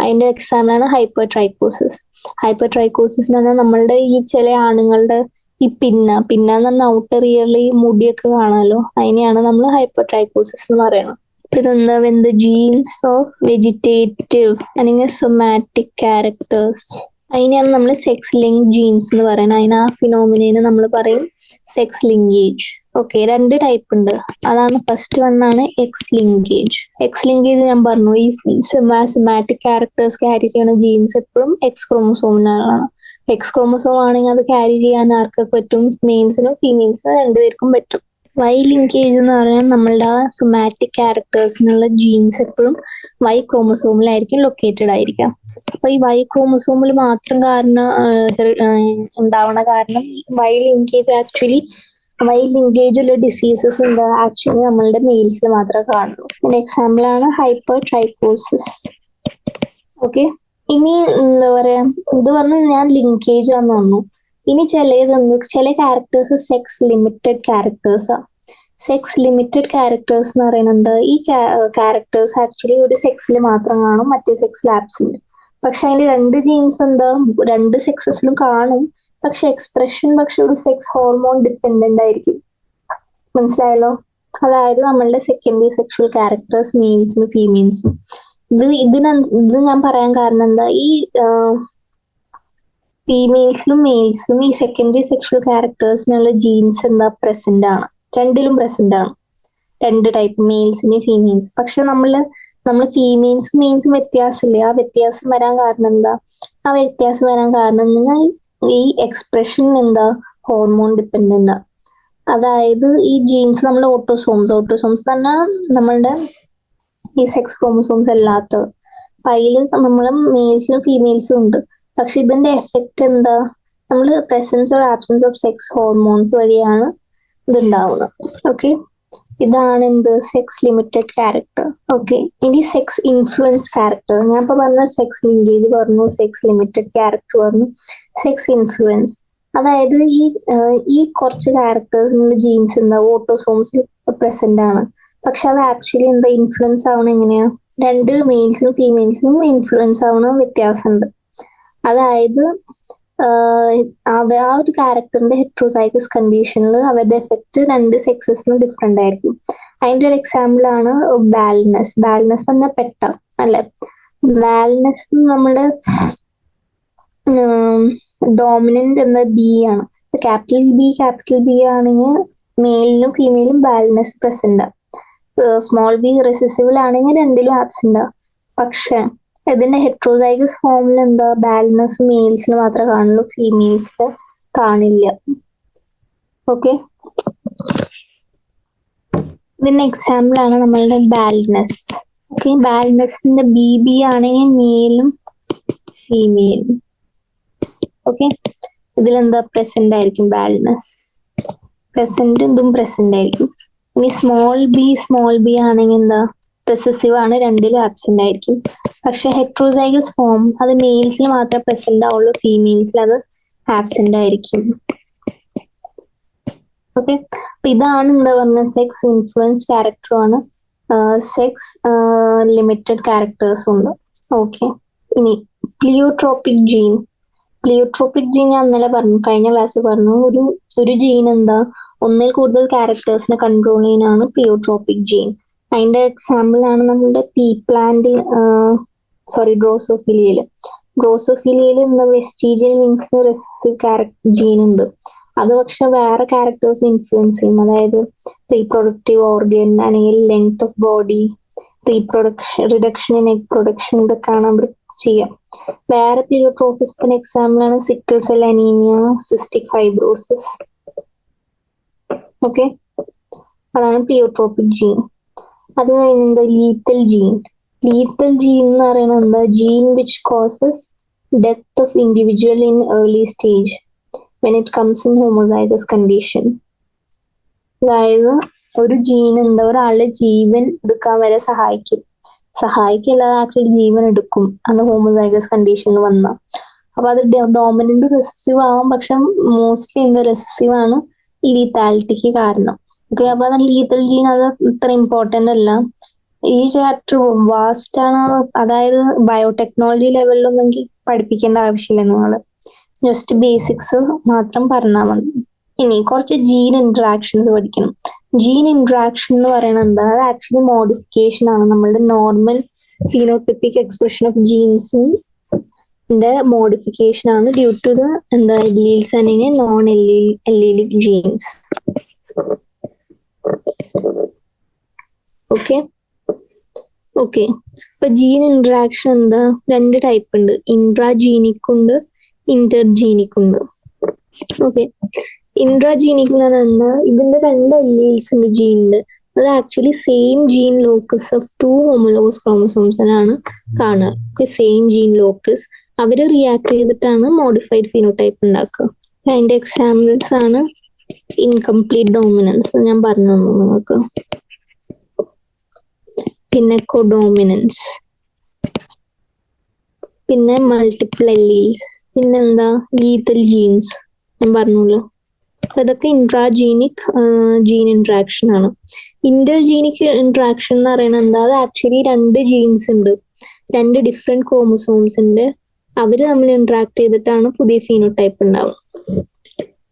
അതിന്റെ എക്സാമ്പിളാണ് ഹൈപ്പർ ട്രൈക്കോസിസ്. ഹൈപ്പർ ട്രൈക്കോസിസ് എന്ന് പറഞ്ഞാൽ നമ്മളുടെ ഈ ചില ആണുങ്ങളുടെ ഈ പിന്നെന്ന് പറഞ്ഞാൽ ഔട്ടർ ഇയറിൽ ഈ മുടിയൊക്കെ കാണാമല്ലോ, അതിനെയാണ് നമ്മൾ ഹൈപ്പർ ട്രൈക്കോസിസ് എന്ന് പറയുന്നത്. ഇതെന്താ, when the genes of vegetative അല്ലെങ്കിൽ സൊമാറ്റിക് ക്യാരക്ടേഴ്സ്, അതിനെയാണ് നമ്മൾ സെക്സ് ലിങ്ക് ജീൻസ് എന്ന് പറയുന്നത്. അതിന് ആ ഫിനോമിനേനെ നമ്മൾ പറയും സെക്സ് ലിങ്കേജ്. ഓക്കെ, 2 ടൈപ്പ് ഉണ്ട്. അതാണ് ഫസ്റ്റ് വൺ ആണ് എക്സ് ലിങ്കേജ്. എക്സ് ലിങ്കേജ് ഞാൻ പറഞ്ഞു, ഈ സൊമാറ്റിക് ക്യാരക്ടേഴ്സ് ക്യാരി ചെയ്യുന്ന ജീൻസ് എപ്പോഴും എക്സ് ക്രോമസോമിനാണ്. എക്സ് ക്രോമസോം ആണെങ്കിൽ അത് ക്യാരി ചെയ്യാൻ ആർക്കൊക്കെ പറ്റും, മെയിൽസിനും ഫീമെയിൽസിനും രണ്ടുപേർക്കും പറ്റും. വൈ ലിങ്കേജ് എന്ന് പറഞ്ഞാൽ നമ്മളുടെ ആ സൊമാറ്റിക് ക്യാരക്ടേഴ്സിനുള്ള ജീൻസ് എപ്പോഴും വൈ ക്രോമസോമിലായിരിക്കും ലൊക്കേറ്റഡ് ആയിരിക്കാം. അപ്പൊ ഈ വൈ ക്രോമസോമിൽ മാത്രം ഉണ്ടാവണ കാരണം വൈ ലിങ്കേജ് ഉള്ള ഡിസീസസ് എന്താ ആക്ച്വലി നമ്മളുടെ മെയിൽസിൽ മാത്രമേ കാണുള്ളൂ. ഇതിന്റെ എക്സാമ്പിൾ ആണ് ഹൈപ്പർ ട്രൈക്കോസിസ്. ഓക്കെ, ഇനി എന്താ പറയാ, ഇത് പറഞ്ഞ ഞാൻ ലിങ്കേജ് ആണെന്ന് പറഞ്ഞു. ഇനി ചില ക്യാരക്ടേഴ്സ് സെക്സ് ലിമിറ്റഡ് ക്യാരക്ടേഴ്സാ. സെക്സ് ലിമിറ്റഡ് ക്യാരക്ടേഴ്സ് എന്ന് പറയുന്നത് ഈ ക്യാരക്ടേഴ്സ് ആക്ച്വലി ഒരു സെക്സിൽ മാത്രം കാണും, മറ്റേ സെക്സിൽ ആബ്സെന്റ്. പക്ഷെ അതിന്റെ 2 ജീൻസ് എന്താ 2 സെക്സസിലും കാണും, പക്ഷെ എക്സ്പ്രഷൻ ഒരു സെക്സ് ഹോർമോൺ ഡിപ്പെൻഡന്റ് ആയിരിക്കും. മനസ്സിലായല്ലോ? അതായത് നമ്മളുടെ സെക്കൻഡറി സെക്ഷൽ ക്യാരക്ടേഴ്സ് മെയിൽസിനും ഫീമെയിൽസും. ഇത് ഞാൻ പറയാൻ കാരണം എന്താ, ഈ ഫീമെയിൽസിലും മെയിൽസിലും ഈ സെക്കൻഡറി സെക്ഷൽ ക്യാരക്ടേഴ്സിനുള്ള ജീൻസ് എന്താ പ്രസന്റ് ആണ്. രണ്ടിലും പ്രസന്റ് ആണ്, 2 ടൈപ്പ് മെയിൽസിനും ഫീമെയിൽസ്. പക്ഷെ നമ്മൾ ഫീമെയിൽസും മെയിൽസും വ്യത്യാസമില്ല. ആ വ്യത്യാസം വരാൻ കാരണം എന്താ, ഈ എക്സ്പ്രഷൻ എന്താ ഹോർമോൺ ഡിപ്പെൻഡന്റ്. അതായത് ഈ ജീൻസ് നമ്മുടെ ഓട്ടോസോംസ് എന്ന് പറഞ്ഞാൽ നമ്മളുടെ ഈ സെക്സ് ക്രോമസോംസ് അല്ലാത്ത അതിൽ നമ്മൾ മെയിൽസും ഫീമെയിൽസും ഉണ്ട്. പക്ഷെ ഇതിന്റെ എഫക്റ്റ് എന്താ? നമ്മൾ presence or absence of sex hormones വഴിയാണ് ഇതുണ്ടാവുന്നത്. ഓക്കെ, ഇതാണ് എന്ത് സെക്സ് ലിമിറ്റഡ് ക്യാരക്ടർ. ഓക്കെ, ഇനി സെക്സ് ഇൻഫ്ലുവൻസ് ക്യാരക്ടർ. ഞാൻ ഇപ്പൊ പറഞ്ഞ സെക്സ് ലിങ്കേജ് പറഞ്ഞു, സെക്സ് ലിമിറ്റഡ് ക്യാരക്ടർ പറഞ്ഞു, സെക്സ് ഇൻഫ്ലുവൻസ്. അതായത് ഈ കുറച്ച് ക്യാരക്ടേഴ്സിന്റെ ജീൻസ് എന്താ ഓട്ടോസോംസിൽ പ്രസന്റ് ആണ്. പക്ഷെ അത് ആക്ച്വലി എന്താ ഇൻഫ്ലുവൻസ് ആവണം എങ്ങനെയാ? രണ്ട് മെയിൽസിനും ഫീമെയിൽസിനും ഇൻഫ്ലുവൻസ് ആവണ വ്യത്യാസമുണ്ട്. അതായത് ആ ഒരു ക്യാരക്ടറിന്റെ ഹെട്രോസൈഗസ് കണ്ടീഷനിൽ അവരുടെ എഫക്റ്റ് രണ്ട് സെക്സസിനും ഡിഫറെന്റ് ആയിരിക്കും. അതിന്റെ ഒരു എക്സാമ്പിൾ ആണ് ബാൽനെസ്. ബാൽനെസ് തന്നെ പെട്ട അല്ലെ? ബാൽനെസ് നമ്മുടെ ഡോമിനന്റ് എന്ന ബി ആണ്. ക്യാപിറ്റൽ ബി ആണെങ്കിൽ മെയിലിനും ഫീമെയിലും ബാൽനെസ് പ്രസന്റ്. സ്മോൾ ബി റെസിസിബിൾ ആണെങ്കിൽ രണ്ടിലും ആബ്സെന്റ്. പക്ഷെ ഇതിന്റെ ഹെട്രോസൈഗസ് ഫോമിൽ എന്താ ബാൽനെസ് മെയിൽസിന് മാത്രമേ കാണുള്ളൂ, ഫീമെയിൽസിന് കാണില്ല. ഓക്കെ, ഇതിന്റെ എക്സാമ്പിൾ ആണ് നമ്മളുടെ ബാൽനെസ്. ഓക്കെ, ബാൽനെസിന്റെ ബി ആണെങ്കിൽ മെയിലും ഫീമെയിലും. ഓക്കെ, ഇതിലെന്താ പ്രസന്റ് ആയിരിക്കും ബാൽനെസ്, പ്രസന്റ് ഇതും പ്രസന്റ് ആയിരിക്കും. ഇനി സ്മോൾ ബി ആണെങ്കിൽ എന്താ റെസസീവ് ആണ്, രണ്ടിലും ആബ്സെന്റ് ആയിരിക്കും. പക്ഷെ ഹെട്രോസൈഗസ് ഫോം അത് മെയിൽസിൽ മാത്രമേ പ്രസന്റ് ആവുള്ളൂ, ഫീമെയിൽസിൽ അത് ആബ്സെന്റ് ആയിരിക്കും. ഓക്കെ, അപ്പൊ ഇതാണ് എന്താ പറഞ്ഞ സെക്സ് ഇൻഫ്ലുവൻസ്ഡ് ക്യാരക്ടറുമാണ്, സെക്സ് ലിമിറ്റഡ് ക്യാരക്ടേഴ്സും ഉണ്ട്. ഓക്കെ, ഇനി പ്ലിയോട്രോപിക് ജീൻ. പ്ലിയോട്രോപിക് ജീൻ ഞാൻ ഇന്നലെ പറഞ്ഞു, കഴിഞ്ഞ ക്ലാസ്സിൽ പറഞ്ഞു. ഒരു ജീൻ എന്താ ഒന്നിൽ കൂടുതൽ ക്യാരക്ടേഴ്സിനെ കൺട്രോൾ ചെയ്യാനാണ് പ്ലിയോട്രോപിക് ജീൻ. അതിന്റെ എക്സാമ്പിൾ ആണ് നമ്മുടെ പീ പ്ലാന്റിൽ ഡ്രോസോഫിലിയയിൽ വെസ്റ്റീജിയൽ വിങ്സിന് റെസസീവ് ജീൻ ഉണ്ട്. അത് പക്ഷെ വേറെ ക്യാരക്ടേഴ്സ് ഇൻഫ്ലുവൻസ് ചെയ്യും. അതായത് റീപ്രൊഡക്റ്റീവ് ഓർഗൻ അല്ലെങ്കിൽ length of body, reduction in egg production, ഇതൊക്കെയാണ് അവർ ചെയ്യാം. വേറെ പ്ലിയോട്രോഫിസത്തിന് എക്സാമ്പിൾ ആണ് sickle cell anaemia, cystic fibrosis. Okay, അതാണ് പ്ലിയോട്രോപിക് ജീൻ. അത് കഴിഞ്ഞ ലീത്തൽ ജീൻ. ലീത്തൽ ജീൻ എന്ന് പറയുന്നത് എന്താ? Gene which causes death of individual in early stage when it comes in homozygous condition. അതായത് ഒരു ജീൻ എന്താ ഒരാളുടെ ജീവൻ എടുക്കാൻ വരെ സഹായിക്കല്ലാതെ ആക്ച്വലി ജീവൻ എടുക്കും അത് ഹോമോസൈഗസ് കണ്ടീഷനിൽ വന്ന. അപ്പൊ അത് ഡോമിനന്റ് റെസസീവ് ആവാം, പക്ഷെ മോസ്റ്റ്ലി എന്ത് റെസസീവ് ആണ് ലീത്താലിറ്റിക്ക് കാരണം. ഓക്കെ, അപ്പൊ അത് ലീത്തൽ ജീൻ അത് ഇത്ര ഇമ്പോർട്ടന്റ് അല്ല. ഈ ചാപ്റ്റർ വാസ്റ്റ് ആണ്, അതായത് ബയോടെക്നോളജി ലെവലിലൊന്നും എനിക്ക് പഠിപ്പിക്കേണ്ട ആവശ്യമില്ല, നിങ്ങൾ ജസ്റ്റ് ബേസിക്സ് മാത്രം പറഞ്ഞാൽ മതി. ഇനി കുറച്ച് ജീൻ ഇന്ററാക്ഷൻസ് പഠിക്കണം. ജീൻ ഇന്ററാക്ഷൻ എന്ന് പറയുന്നത് എന്താ? അത് ആക്ച്വലി മോഡിഫിക്കേഷൻ ആണ്, നമ്മളുടെ നോർമൽ ഫിനോട്ടിപ്പിക് എക്സ്പ്രഷൻ ഓഫ് ജീൻസിന്റെ മോഡിഫിക്കേഷൻ ആണ് ഡ്യൂ ടു ദ എന്താ എല്ലീൽസ് അല്ലെങ്കിൽ നോൺ എല്ലീലിക് ജീൻസ്. ഓക്കെ, ഇപ്പൊ ജീൻ ഇന്ററാക്ഷൻ എന്താ? രണ്ട് ടൈപ്പ് ഉണ്ട്, ഇൻട്രാജീനിക് ഉണ്ട്, ഇന്റർജീനിക് ഉണ്ട്. ഓക്കെ, ഇൻട്രാജീനിക് എന്ന് പറഞ്ഞാൽ ഇതിന്റെ രണ്ട് എല്ലീൽസ് ഉണ്ട് ജീനില്. അത് actually same gene locus of 2 homologous ക്രോമസോംസിനാണ് കാണുക. സെയിം ജീൻ ലോക്കസ് അവര് റിയാക്ട് ചെയ്തിട്ടാണ് മോഡിഫൈഡ് ഫിനോടൈപ്പ് ഉണ്ടാക്കുക. അതിന്റെ എക്സാമ്പിൾസ് ആണ് ഇൻകംപ്ലീറ്റ് ഡോമിനൻസ്, ഞാൻ പറഞ്ഞു തന്നു നിങ്ങൾക്ക്. പിന്നെ കൊഡോമിനൻസ്, പിന്നെ മൾട്ടിപ്പിൾ എല്ലീൽസ്, പിന്നെന്താ ലീത്തൽ ജീൻസ് ഞാൻ പറഞ്ഞല്ലോ. അതൊക്കെ ഇൻട്രാജീനിക് ജീൻ ഇന്ററാക്ഷൻ ആണ്. ഇന്റർജീനിക് ഇന്ററാക്ഷൻ എന്ന് പറയുന്നത് എന്താ? അത് ആക്ച്വലി രണ്ട് ജീൻസ് ഉണ്ട്, രണ്ട് ഡിഫറെന്റ് ക്രോമസോംസിന്റെ, അവര് തമ്മിൽ ഇന്ററാക്ട് ചെയ്തിട്ടാണ് പുതിയ ഫീനോടൈപ്പ് ഉണ്ടാവുക.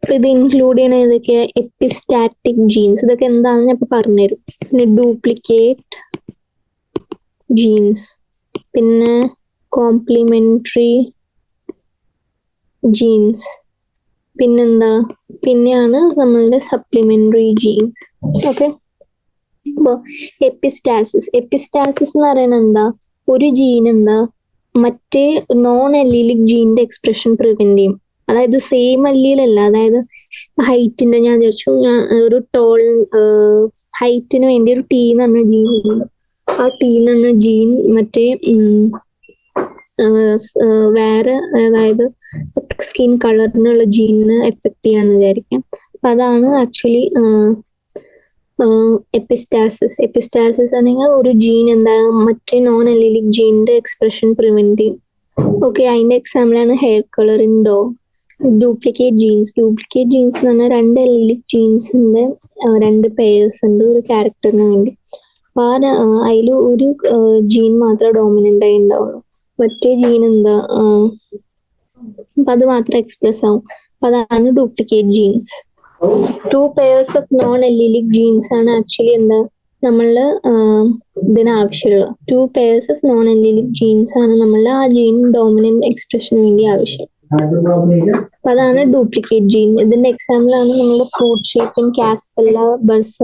അപ്പൊ ഇത് ഇൻക്ലൂഡ് ചെയ്യണ ഏതൊക്കെ? എപ്പിസ്റ്റാറ്റിക് ജീൻസ്, ഇതൊക്കെ എന്താണെന്ന് ഞാൻ ഇപ്പൊ പറഞ്ഞുതരും. പിന്നെ ഡ്യൂപ്ലിക്കേറ്റ് ജീൻസ്, പിന്നെ കോംപ്ലിമെന്ററി ജീൻസ്, പിന്നെയാണ് നമ്മളുടെ സപ്ലിമെന്ററി ജീൻസ്. ഓക്കെ, അപ്പൊ എപ്പിസ്റ്റാസിസ് എന്ന് പറയുന്നത് എന്താ? ഒരു ജീൻ എന്താ മറ്റേ നോൺ അല്ലീലിക് ജീനിന്റെ എക്സ്പ്രഷൻ പ്രിവെന്റ് ചെയ്യും. അതായത് സെയിം അല്ലീലല്ല, അതായത് ഹൈറ്റിന്റെ ഞാൻ ഒരു ടോൾ ഹൈറ്റിന് വേണ്ടി ഒരു ടി എന്ന് പറഞ്ഞ ജീൻ ഉണ്ട്. ആ ടി എന്ന് പറഞ്ഞ ജീൻ മറ്റേ വേറെ, അതായത് സ്കിൻ കളറിനുള്ള ജീനിന് എഫക്ട് ചെയ്യാന്ന് വിചാരിക്കാം. അപ്പൊ അതാണ് ആക്ച്വലി എപ്പിസ്റ്റാസിസ്. എപ്പിസ്റ്റാസിസ് ആണെങ്കിൽ ഒരു ജീൻ എന്താണ് മറ്റേ നോൺ അലീലിക് ജീനിന്റെ എക്സ്പ്രഷൻ പ്രിവെന്റ് ചെയ്യും. ഓക്കെ, അതിന്റെ എക്സാമ്പിൾ ആണ് hair colour in dog. Duplicate genes എന്ന് പറഞ്ഞാൽ രണ്ട് അലീലിക് ജീൻസിന്റെ രണ്ട് പെയർസ് ഉണ്ട് ഒരു ക്യാരക്ടറിന് വേണ്ടി. അപ്പൊ അതിൽ ഒരു ജീൻ മാത്രമേ ഡോമിനന്റ് ആയി ഉണ്ടാവുള്ളൂ, മറ്റേ ജീൻ എന്താ അപ്പൊ അത് മാത്രം എക്സ്പ്രസ് ആവും. അതാണ് duplicate genes. 2 pairs of non allelic genes ആണ് ആക്ച്വലി എന്താ നമ്മളുടെ ഇതിനാവശ്യമുള്ള 2 pairs of non allelic genes ആണ് നമ്മളുടെ ആ ജീൻ ഡോമിനന്റ് എക്സ്പ്രഷന് വേണ്ടി ആവശ്യം. അപ്പൊ അതാണ് ഡ്യൂപ്ലിക്കേറ്റ് ജീൻ. ഇതിന്റെ എക്സാമ്പിൾ ആണ് നമ്മളുടെ ഫ്രൂട്ട് ഷേപ്പിൻ കാസ്പെല്ല ബർസ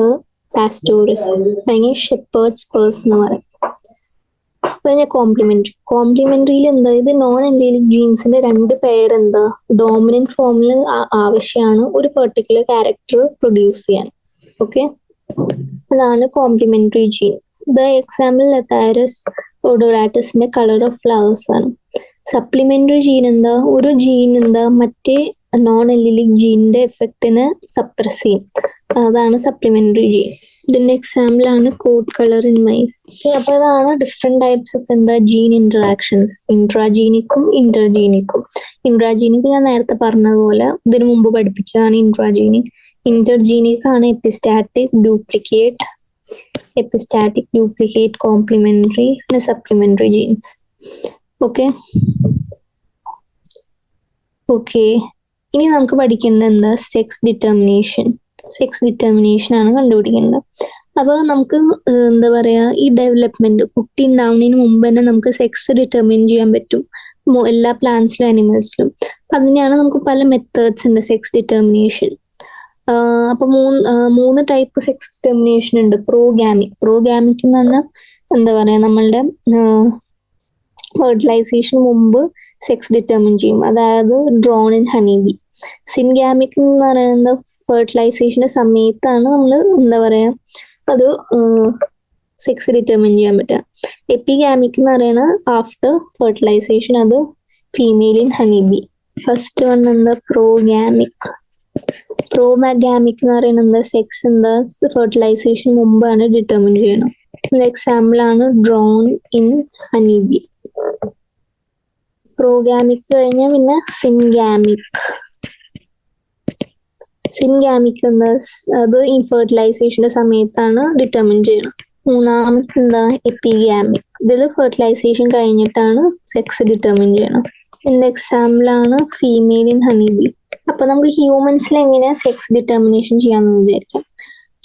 പാസ്റ്റോറിസ്, അല്ലെങ്കിൽ ഷെപ്പേർഡ്സ് പേഴ്സ് എന്ന് പറയും. കോംപ്ലിമെന്ററിയിൽ എന്താ, ഇത് നോൺ അലീലിക് ജീൻസിന്റെ 2 പെയർ എന്താ ഡോമിനന്റ് ഫോമിൽ ആവശ്യമാണ് ഒരു പെർട്ടിക്കുലർ ക്യാരക്ടർ പ്രൊഡ്യൂസ് ചെയ്യാൻ. ഓക്കെ, അതാണ് complementary gene. The example Lathyrus ഓഡോറാറ്റസിന്റെ കളർ ഓഫ് ഫ്ലവേഴ്സ് ആണ്. സപ്ലിമെന്ററി ജീൻ എന്താ, ഒരു ജീൻ എന്താ മറ്റേ നോൺ അലീലിക് ജീനിന്റെ എഫക്റ്റിനെ സപ്രസ് ചെയ്യും. അതാണ് സപ്ലിമെന്ററി ജീൻ. ഇതിന്റെ എക്സാമ്പിൾ ആണ് കോഡ് കളർ ഇൻ മൈസ്. അപ്പൊ അതാണ് ഡിഫറെന്റ് ടൈപ്സ് ഓഫ് എന്താ ജീൻ ഇന്ററാക്ഷൻസ്, ഇൻട്രാജീനിക്കും ഇന്റർജീനിക്കും. ഇൻട്രാജീനിക് ഞാൻ നേരത്തെ പറഞ്ഞതുപോലെ ഇതിനു മുമ്പ് പഠിപ്പിച്ചതാണ് ഇൻട്രാജീനിക്. ഇന്റർജീനിക് ആണ് എപ്പിസ്റ്റാറ്റിക്, ഡ്യൂപ്ലിക്കേറ്റ്, കോംപ്ലിമെന്ററി, പിന്നെ സപ്ലിമെന്ററി ജീൻസ്. ഓക്കെ, ഇനി നമുക്ക് പഠിക്കേണ്ടത് എന്താ, സെക്സ് ഡിറ്റർമിനേഷൻ ആണ് കണ്ടുപിടിക്കേണ്ടത്. അപ്പൊ നമുക്ക് എന്താ പറയാ, ഈ ഡെവലപ്മെന്റ് കുട്ടി ഉണ്ടാവുന്നതിന് മുമ്പ് തന്നെ നമുക്ക് സെക്സ് ഡിറ്റർമിൻ ചെയ്യാൻ പറ്റും എല്ലാ പ്ലാന്റ്സിലും ആനിമൽസിലും. അതിനെയാണ് നമുക്ക് പല മെത്തേഡ്സ് ഉണ്ട് സെക്സ് ഡിറ്റർമിനേഷൻ. അപ്പൊ മൂന്ന് ടൈപ്പ് സെക്സ് ഡിറ്റർമിനേഷൻ ഉണ്ട്. പ്രോഗാമിക് എന്ന് പറഞ്ഞാൽ എന്താ പറയാ, നമ്മളുടെ ഫെർട്ടിലൈസേഷൻ മുമ്പ് സെക്സ് ഡിറ്റർമിൻ ചെയ്യും, അതായത് ഡ്രോൺ ഇൻ ഹണിബി. സിൻഗാമിക് എന്ന് പറയുന്നത് ഫെർട്ടിലൈസേഷന്റെ സമയത്താണ് നമ്മൾ എന്താ പറയാ അത് സെക്സ് ഡിറ്റർമിൻ ചെയ്യാൻ പറ്റുക. എപ്പിഗാമിക് എന്ന് പറയുന്നത് ആഫ്റ്റർ ഫെർട്ടിലൈസേഷൻ, അത് female in honeybee. First one എന്താ, പ്രോഗാമിക് എന്ന് പറയുന്നത് എന്താ, സെക്സ് എന്താ ഫെർട്ടിലൈസേഷൻ മുമ്പാണ് ഡിറ്റർമിൻ ചെയ്യണം. എക്സാമ്പിൾ ആണ് ഡ്രോൺ ഇൻ ഹണിബി. പ്രോഗാമിക് കഴിഞ്ഞാൽ പിന്നെ സിൻഗാമിക് എന്താ, അത് ഇൻഫെർട്ടിലൈസേഷന്റെ സമയത്താണ് ഡിറ്റർമിൻ ചെയ്യണം. മൂന്നാമത്തെ എന്താ, എപ്പിഗാമിക്. ഇതിൽ ഫെർട്ടിലൈസേഷൻ കഴിഞ്ഞിട്ടാണ് സെക്സ് ഡിറ്റർമിൻ ചെയ്യണം. ഇതിന്റെ എക്സാമ്പിൾ ആണ് ഫീമെയിൽ ഇൻ ഹണിബി. അപ്പൊ നമുക്ക് ഹ്യൂമൻസിൽ എങ്ങനെയാ സെക്സ് ഡിറ്റർമിനേഷൻ ചെയ്യാന്ന് വിചാരിക്കാം.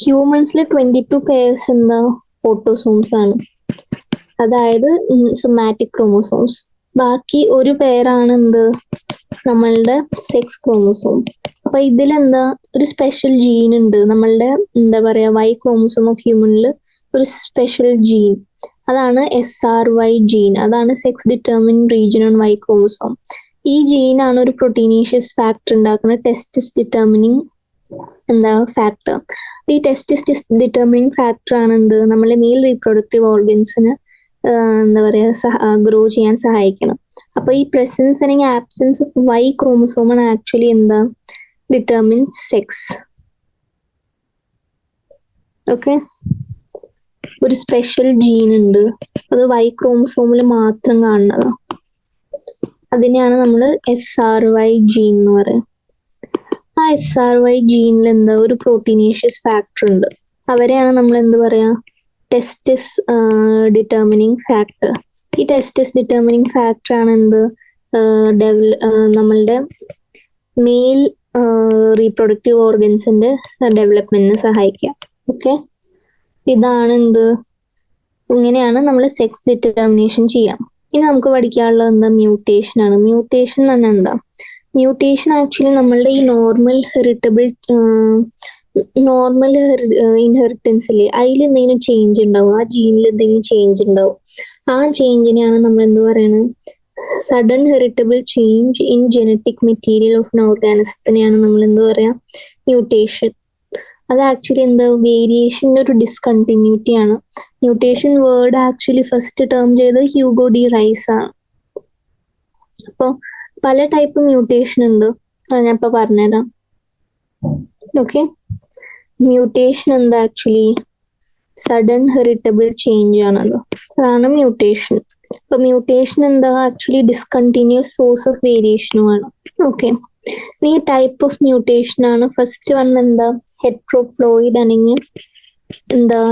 ഹ്യൂമൻസിൽ 22 pairs എന്താ ഓട്ടോസോംസ് ആണ്, അതായത് സൊമാറ്റിക് ക്രോമോസോംസ്. ബാക്കി ഒരു പേരാണ് എന്ത്, നമ്മളുടെ സെക്സ് ക്രോമോസോം. അപ്പൊ ഇതിലെന്താ ഒരു സ്പെഷ്യൽ ജീൻ ഉണ്ട്, നമ്മളുടെ എന്താ പറയാ Y ക്രോമോസോം ഓഫ് ഹ്യൂമനിൽ ഒരു സ്പെഷ്യൽ ജീൻ, അതാണ് SRY ജീൻ. അതാണ് sex determine region on Y chromosome. ഈ ജീനാണ് ഒരു പ്രൊട്ടീനീഷ്യസ് ഫാക്ടർ ഉണ്ടാക്കുന്ന ടെസ്റ്റിസ് ഡിറ്റർമിനിങ് ഫാക്ടർ. ഈ ടെസ്റ്റിസ് ഡിറ്റർമിനിങ് ഫാക്ടർ ആണ് എന്ത്, നമ്മളെ മെയിൽ റീപ്രൊഡക്റ്റീവ് ഓർഗൻസിന് എന്താ പറയാ ഗ്രോ ചെയ്യാൻ സഹായിക്കണം. അപ്പൊ ഈ പ്രസൻസ് അല്ലെങ്കിൽ ആബ്സെൻസ് ഓഫ് Y ക്രോമോസോം ആണ് ആക്ച്വലി എന്താ ഡിറ്റർമിൻസ് സെക്സ്. ഓക്കെ, ഒരു സ്പെഷ്യൽ ജീൻ ഉണ്ട്, അത് Y ക്രോമോസോമിൽ മാത്രം കാണുന്നതാണ്. അതിനെയാണ് നമ്മൾ SRY ജീൻ എന്ന് പറയുന്നത്. ആ SRY ജീനിൽ എന്താ ഒരു പ്രോട്ടീനേഷ്യസ് ഫാക്ടർ ഉണ്ട്, അവരെയാണ് നമ്മൾ എന്ത് പറയാ ടെസ്റ്റിസ് ഡിറ്റർമിനിങ് ഫാക്ടർ. ഈ ടെസ്റ്റിസ് ഡിറ്റർമിനിങ് ഫാക്ടർ ആണ് എന്ത് നമ്മളുടെ മെയിൽ റീപ്രൊഡക്റ്റീവ് ഓർഗൻസിന്റെ ഡെവലപ്മെന്റിന് സഹായിക്കുക. ഓക്കെ, ഇതാണ് എന്ത്, ഇങ്ങനെയാണ് നമ്മൾ സെക്സ് ഡിറ്റർമിനേഷൻ ചെയ്യാം. ഇനി നമുക്ക് പഠിക്കാനുള്ളത് എന്താ, മ്യൂട്ടേഷൻ ആണ്. മ്യൂട്ടേഷൻ എന്ന് പറഞ്ഞാൽ എന്താ, മ്യൂട്ടേഷൻ ആക്ച്വലി നമ്മളുടെ ഈ നോർമൽ ഇൻഹെറിറ്റൻസില് അതിൽ എന്തെങ്കിലും ചേഞ്ച് ഉണ്ടാവും, ആ ജീനിൽ എന്തെങ്കിലും ചേഞ്ച് ഉണ്ടാവും. ആ ചേഞ്ചിനെയാണ് നമ്മൾ എന്ത് പറയുന്നത്, sudden heritable change in genetic material of an ഓർഗാനിസത്തിനെയാണ് നമ്മൾ എന്ത് പറയാ മ്യൂട്ടേഷൻ. അത് ആക്ച്വലി എന്താ വേരിയേഷന്റെ ഒരു ഡിസ്കണ്ടിന്യൂറ്റി ആണ്. Mutation word actually first term ചെയ്ത് ഹ്യൂഗോ ഡി റൈസ് ആണ്. ഇപ്പോൾ പല ടൈപ്പ് മ്യൂട്ടേഷൻ ഉണ്ട്, അത് ഞാൻ ഇപ്പൊ പറഞ്ഞുതരാം. ഓക്കെ, മ്യൂട്ടേഷൻ എന്താ ആക്ച്വലി സഡൻ ഹെറിറ്റബിൾ ചേഞ്ച് ആണല്ലോ, അതാണ് മ്യൂട്ടേഷൻ. അപ്പൊ മ്യൂട്ടേഷൻ എന്താ ആക്ച്വലി ഡിസ്കണ്ടിന്യൂസ് സോഴ്സ് ഓഫ് വേരിയേഷനുമാണ്. ഓക്കെ, ഈ ടൈപ്പ് ഓഫ് മ്യൂട്ടേഷൻ ആണ്. ഫസ്റ്റ് വൺ എന്താ ഹെട്രോപ്ലോയിഡ് അല്ലെങ്കിൽ എന്താ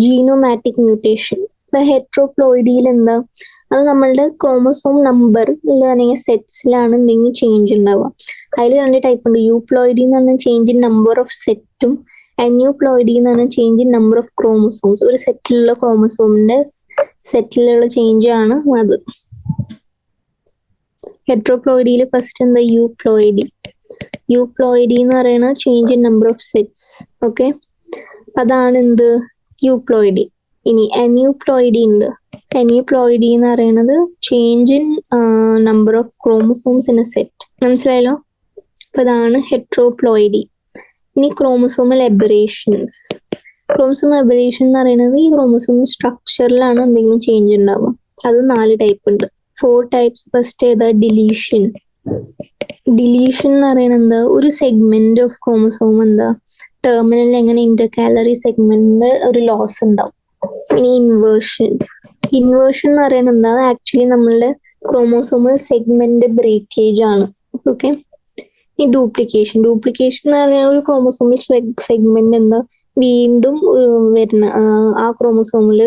ജീനോമാറ്റിക് മ്യൂട്ടേഷൻ. ഇപ്പൊ ഹെട്രോപ്ലോയിഡിയിൽ എന്താ അത് നമ്മളുടെ ക്രോമസോം നമ്പർ അല്ലെങ്കിൽ സെറ്റ്സിലാണ് എന്തെങ്കിലും ചേഞ്ച് ഉണ്ടാവുക. അതിൽ രണ്ട് ടൈപ്പ് ഉണ്ട്. യൂപ്ലോയിഡി എന്ന് പറഞ്ഞാൽ ചേഞ്ച് ഇൻ നമ്പർ ഓഫ് സെറ്റും, അന്യൂപ്ലോയിഡി എന്ന് പറഞ്ഞാൽ change in number of chromosomes. ഒരു സെറ്റിലുള്ള ക്രോമസോമിന്റെ സെറ്റിലുള്ള ചേഞ്ച് ആണ് അത്. ഹെട്രോപ്ലോയിഡിയിൽ ഫസ്റ്റ് എന്താ യൂപ്ലോയിഡി. യൂപ്ലോയിഡി എന്ന് പറയുന്നത് change in number of sets. Okay, അതാണ് എന്ത് യൂപ്ലോയിഡി. ഇനി അന്യൂപ്ലോയിഡി ഉണ്ട്. അന്യൂപ്ലോയിഡി എന്ന് പറയുന്നത് change in number of chromosomes in A set. മനസ്സിലായല്ലോ? അപ്പൊ അതാണ് ഹെട്രോപ്ലോയിഡി. ഇനി ക്രോമസോമൽ എബറേഷൻസ്. ക്രോമസോമൽ എബറേഷൻ എന്ന് പറയുന്നത് ഈ ക്രോമസോം സ്ട്രക്ചറിലാണ് എന്തെങ്കിലും ചേഞ്ച് ഉണ്ടാവുക. അത് 4 ടൈപ്പ് ഉണ്ട്. 4 ടൈപ്സ്. ഫസ്റ്റ് ഏതാ ഡിലീഷൻ. ഡിലീഷൻ എന്ന് പറയുന്നത് എന്താ ഒരു സെഗ്മെന്റ് ഓഫ് ക്രോമസോം എന്താ ടെർമിനലിൽ എങ്ങനെ ഇന്റർകാലറി സെഗ്മെന്റിന് ഒരു ലോസ് ഉണ്ടാവും. ഇനി ഇൻവേർഷൻ. ഇൻവേർഷൻ എന്ന് പറയുന്നത് എന്താ ആക്ച്വലി നമ്മളുടെ ക്രോമോസോമൽ സെഗ്മെന്റ് ബ്രേക്കേജ് ആണ്. ഓക്കെ, ഈ ഡ്യൂപ്ലിക്കേഷൻ. ഡ്യൂപ്ലിക്കേഷൻ എന്ന് പറയുന്ന ഒരു ക്രോമോസോമൽ സെഗ്മെന്റ് എന്താ വീണ്ടും വരുന്ന ആ ക്രോമോസോമിൽ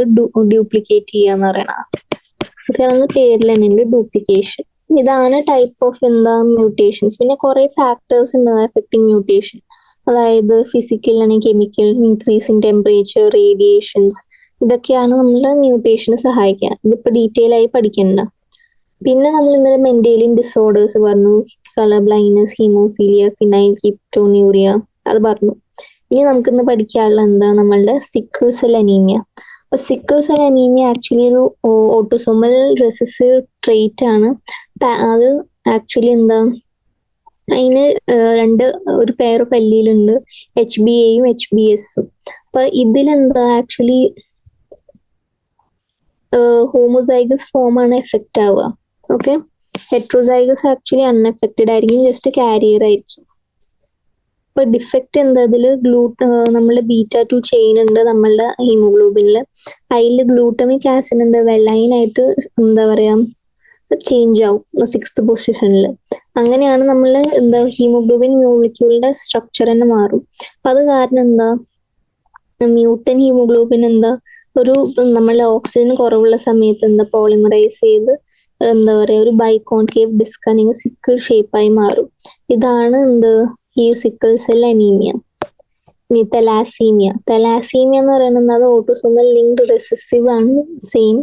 ഡ്യൂപ്ലിക്കേറ്റ് ചെയ്യാന്ന് പറയണ. ഓക്കെ, അതൊന്ന് പേരിൽ തന്നെ ഡ്യൂപ്ലിക്കേഷൻ. ഇതാണ് ടൈപ്പ് ഓഫ് എന്താ മ്യൂട്ടേഷൻസ്. പിന്നെ കുറെ ഫാക്ടേഴ്സ് ഉണ്ട് എഫക്റ്റിംഗ് മ്യൂട്ടേഷൻ. അതായത് ഫിസിക്കൽ അല്ലെങ്കിൽ chemical, increase in temperature, radiations, ഇതൊക്കെയാണ് നമ്മളെ മ്യൂട്ടേഷന് സഹായിക്കുക. ഇതിപ്പോ ഡീറ്റെയിൽ ആയി പഠിക്കണ്ട. പിന്നെ നമ്മൾ ഇന്നലെ മെന്റേലിയൻ ഡിസോർഡേഴ്സ് പറഞ്ഞു, colour blindness, haemophilia, phenyl ketonuria, അത് പറഞ്ഞു. ഇനി നമുക്കിന്ന് പഠിക്കാനുള്ള എന്താ നമ്മളുടെ സിക്കിൾ സെൽ അനീമിയ. അപ്പൊ സിക്കിൾ സെൽ അനീമിയ ആക്ച്വലി ഒരു ഓട്ടോസോമൽ റെസസീവ് ട്രേറ്റ് ആണ്. അത് ആക്ച്വലി എന്താ അതിന് ഒരു പെയർ ഓഫ് അല്ലീലുണ്ട്, HbAയും HbSഉം. അപ്പൊ ഇതിലെന്താ ആക്ച്വലി ഹോമോസൈഗസ് ഫോം ആണ് എഫക്റ്റ് ആവുക. ഓക്കെ, ഹെട്രോസൈഗസ് ആക്ച്വലി അൺഎഫക്റ്റഡ് ആയിരിക്കും, ജസ്റ്റ് കാരിയർ ആയിരിക്കും. ഇപ്പൊ ഡിഫക്റ്റ് എന്താ ഇതില് നമ്മളുടെ β2 ചെയിൻ ഉണ്ട് നമ്മളുടെ ഹീമോഗ്ലോബിനില്. അതിൽ ഗ്ലൂട്ടമിക് ആസിഡ് എന്താ വെലൈൻ ആയിട്ട് എന്താ പറയാ ചേഞ്ച് ആവും 6th പൊസിഷനിൽ. അങ്ങനെയാണ് നമ്മള് എന്താ ഹീമോഗ്ലോബിൻ മോളിക്യൂളിന്റെ സ്ട്രക്ചർ തന്നെ മാറും. അപ്പൊ അത് കാരണം എന്താ മ്യൂട്ടൻ ഹീമോഗ്ലോബിൻ എന്താ ഒരു നമ്മളുടെ ഓക്സിജൻ കുറവുള്ള സമയത്ത് എന്താ പോളിമറൈസ് ചെയ്ത് എന്താ പറയാ ഒരു ബൈകോൺകേവ് ഡിസ്ക് അല്ലെങ്കിൽ സിക്കിൾ ഷേപ്പായി മാറും. ഇതാണ് എന്ത് ഈ സിക്കിൾ സെൽ അനീമിയ. ഇനി തെലാസീമിയ. തെലാസീമിയ എന്ന് പറയുന്നത് അത് ഓട്ടോസോമൽ ലിങ്ക്ഡ് റെസസീവ് ആണ്, സെയിം.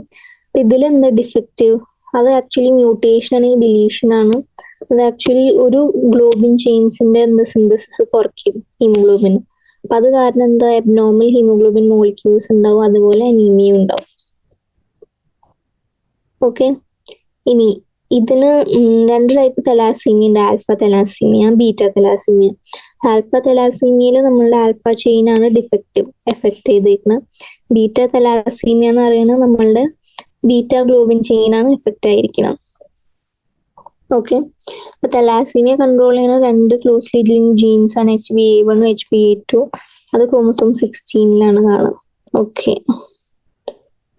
ഇതിലെന്താ ഡിഫക്റ്റീവ്, അത് ആക്ച്വലി മ്യൂട്ടേഷൻ അല്ലെങ്കിൽ ഡിലീഷൻ ആണ്. അത് ആക്ച്വലി ഒരു ഗ്ലോബിൻ ചെയിൻസിന്റെ എന്താ സിന്തസിസ് കുറയ്ക്കും ഹീമോഗ്ലോബിൻ. അപ്പൊ അത് കാരണം എന്താ അബ്നോർമൽ ഹീമോഗ്ലോബിൻ മോളിക്യൂൾസ് ഉണ്ടാവും, അതുപോലെ അനീമിയ ഉണ്ടാവും. ഓക്കെ, ഇനി ഇതിന് 2 ടൈപ്പ് തെലാസീമിയ ഉണ്ട്, ആൽഫ തെലാസീമിയ, ബീറ്റ തെലാസീമിയ. ആൽഫ തെലാസീമിയയിൽ നമ്മളുടെ ആൽഫ ചെയിൻ ആണ് ഡിഫക്റ്റീവ് എഫക്ട് ചെയ്തേക്കുന്നത്. ബീറ്റ തെലാസീമിയ എന്ന് പറയുന്നത് നമ്മളുടെ ബീറ്റ ഗ്ലോബിൻ ചെയിൻ ആണ് എഫക്ട് ആയിരിക്കണം. ഓക്കെ, അപ്പൊ തെലാസീമിയ കൺട്രോൾ ചെയ്യുന്ന 2 ക്ലോസ്ലി ലിങ്ക്ഡ് ജീൻസ് ആണ്, HbA1 HbA2. അത് ക്രോമസോം 16ലാണ് കാണുക. ഓക്കെ,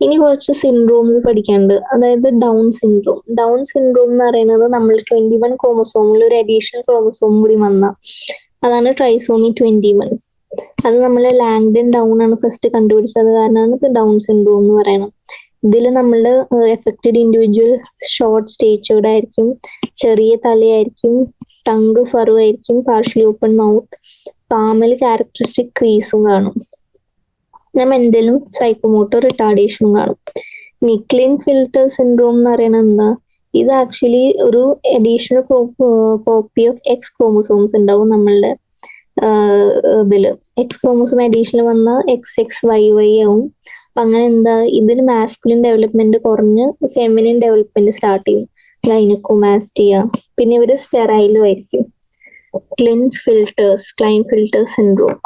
ഇനി കുറച്ച് സിൻഡ്രോംസ് പഠിക്കാനുണ്ട്. അതായത് ഡൗൺ സിൻഡ്രോം. ഡൗൺ സിൻഡ്രോം എന്ന് പറയുന്നത് നമ്മൾ 21 ക്രോമസോമിൽ ഒരു അഡീഷണൽ ക്രോമസോം കൂടി വന്ന അതാണ് ട്രൈസോമി 21. അത് നമ്മളെ ലാങ്ഡൻ ഡൗൺ ആണ് ഫസ്റ്റ് കണ്ടുപിടിച്ചത്, കാരണമാണ് ഇത് ഡൗൺ സിൻഡ്രോം എന്ന് പറയുന്നത്. ഇതിൽ നമ്മളുടെ എഫക്റ്റഡ് ഇൻഡിവിജ്വൽ ഷോർട്ട് സ്റ്റേച്ചേർഡ് ആയിരിക്കും, ചെറിയ തലയായിരിക്കും, ടങ്ക് ഫറു ആയിരിക്കും, പാർഷ്യലി ഓപ്പൺ മൗത്ത്, പാമൽ ക്യാരക്ടറിസ്റ്റിക് ക്രീസും കാണും. മെന്റലും സൈക്കോമോട്ടർ റിട്ടാർഡേഷനും കാണും. നിക്ലിൻ ഫിൽട്ടർ സിൻഡ്രോം എന്ന് പറയുന്നത് എന്താ, ഇത് ആക്ച്വലി ഒരു additional copy of X chromosomes ഉണ്ടാവും നമ്മളുടെ ഇതില്. എക്സ് ക്രോമസോം അഡീഷണൽ വന്ന XXYY ആവും. അപ്പൊ അങ്ങനെ എന്താ ഇതിൽ മാസ്കുലിൻ ഡെവലപ്മെന്റ് കുറഞ്ഞ് ഫെമിനിൻ ഡെവലപ്മെന്റ് സ്റ്റാർട്ട് ചെയ്യും, ഗൈനക്കോമാസ്റ്റിയ. പിന്നെ ഇവര് സ്റ്റെറൈലും ആയിരിക്കും. ക്ലൈൻ ഫിൽട്ടർ സിൻഡ്രോം.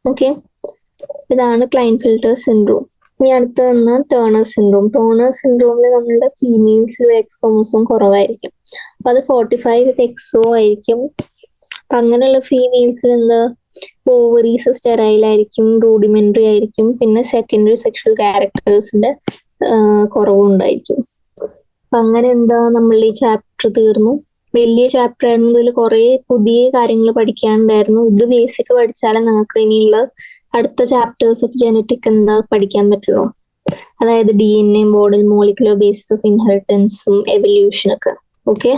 ഓക്കെ, ഇതാണ് ക്ലൈൻ ഫിൽട്ടർ സിൻഡ്രോം. ഇനി അടുത്ത് നിന്ന് ടേണർ സിൻഡ്രോം. ടേണർ സിൻഡ്രോമിൽ നമ്മളുടെ ഫീമെയിൽസിൽ എക്സ് ക്രോമസോം കുറവായിരിക്കും. അപ്പൊ അത് 45 വിത്ത് എക്സോ ആയിരിക്കും. അപ്പൊ അങ്ങനെയുള്ള ഫീമെയിൽസിൽ എന്താ ഓവറീസ് സ്റ്റെറൈൽ ആയിരിക്കും, റൂഡിമെന്ററി ആയിരിക്കും, പിന്നെ സെക്കൻഡറി സെക്ഷൽ ക്യാരക്ടേഴ്സിന്റെ കുറവുണ്ടായിരിക്കും. അപ്പൊ അങ്ങനെ എന്താ നമ്മളുടെ ഈ ചാപ്റ്റർ തീർന്നു. വലിയ ചാപ്റ്റർ ആയിരുന്നു, ഇതിൽ കുറെ പുതിയ കാര്യങ്ങൾ പഠിക്കാനുണ്ടായിരുന്നു. ഇത് ബേസിക് പഠിച്ചാലേ നിങ്ങൾക്ക് ഇനിയുള്ള അടുത്ത ചാപ്റ്റേഴ്സ് ഓഫ് ജെനറ്റിക് എന്താ പഠിക്കാൻ പറ്റുള്ളൂ. അതായത് DNA, model, molecular basis of ഇൻഹെറിറ്റൻസും എവല്യൂഷനൊക്കെ. ഓക്കെ.